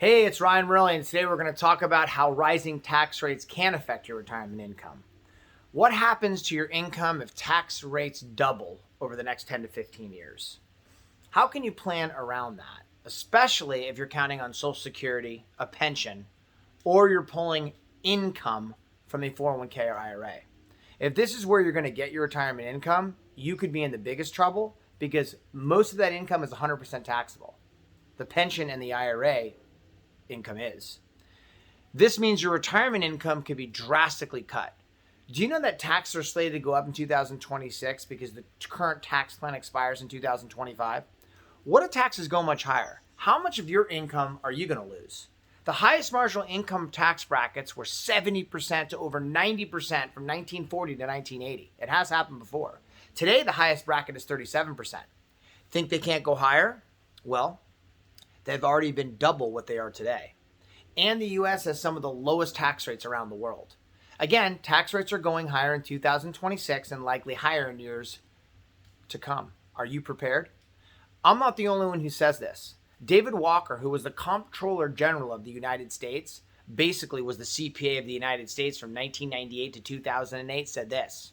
Hey, it's Ryan Morelli, and today we're going to talk about how rising tax rates can affect your retirement income. What happens to your income if tax rates double over the next 10 to 15 years? How can you plan around that, especially if you're counting on Social Security, a pension, or you're pulling income from a 401k or IRA? If this is where you're going to get your retirement income, you could be in the biggest trouble because most of that income is 100% taxable. The pension and the IRA income is. This means your retirement income could be drastically cut. Do you know that taxes are slated to go up in 2026 because the current tax plan expires in 2025? What if taxes go much higher? How much of your income are you going to lose? The highest marginal income tax brackets were 70% to over 90% from 1940 to 1980. It has happened before. Today, the highest bracket is 37%. Think they can't go higher? Well, they've already been double what they are today. And the U.S. has some of the lowest tax rates around the world. Again, tax rates are going higher in 2026 and likely higher in years to come. Are you prepared? I'm not the only one who says this. David Walker, who was the Comptroller General of the United States, basically was the CPA of the United States from 1998 to 2008, said this: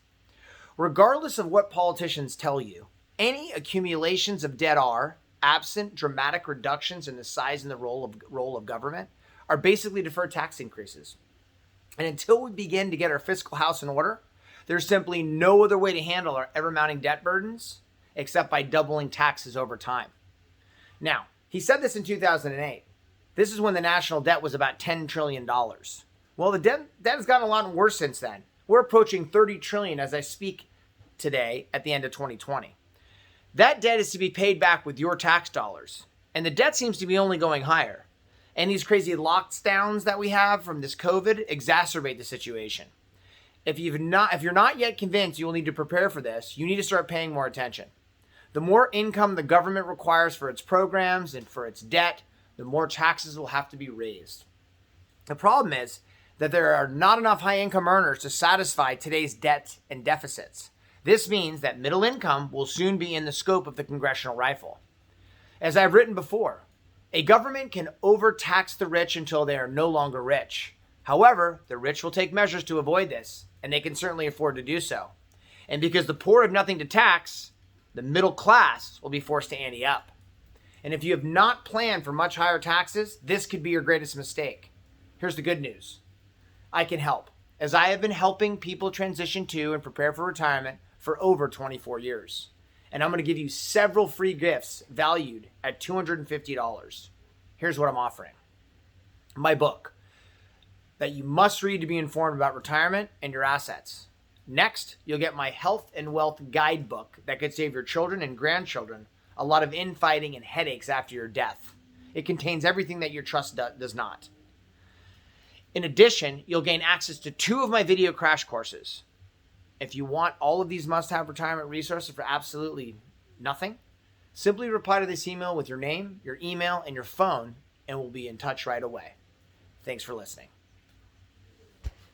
regardless of what politicians tell you, any accumulations of debt are, absent dramatic reductions in the size and the role of government, are basically deferred tax increases. And until we begin to get our fiscal house in order, there's simply no other way to handle our ever-mounting debt burdens except by doubling taxes over time. Now, he said this in 2008. This is when the national debt was about $10 trillion. Well, the debt has gotten a lot worse since then. We're approaching $30 trillion as I speak today at the end of 2020. That debt is to be paid back with your tax dollars. And the debt seems to be only going higher. And these crazy lockdowns that we have from this COVID exacerbate the situation. If you're not yet convinced you will need to prepare for this, you need to start paying more attention. The more income the government requires for its programs and for its debt, the more taxes will have to be raised. The problem is that there are not enough high-income earners to satisfy today's debts and deficits. This means that middle income will soon be in the scope of the congressional rifle. As I've written before, a government can overtax the rich until they are no longer rich. However, the rich will take measures to avoid this, and they can certainly afford to do so. And because the poor have nothing to tax, the middle class will be forced to ante up. And if you have not planned for much higher taxes, this could be your greatest mistake. Here's the good news. I can help, as I have been helping people transition to and prepare for retirement for over 24 years. And I'm going to give you several free gifts valued at $250. Here's what I'm offering. My book that you must read to be informed about retirement and your assets. Next, you'll get my health and wealth guidebook that could save your children and grandchildren a lot of infighting and headaches after your death. It contains everything that your trust does not. In addition, you'll gain access to 2 of my video crash courses. If you want all of these must-have retirement resources for absolutely nothing, simply reply to this email with your name, your email, and your phone, and we'll be in touch right away. Thanks for listening.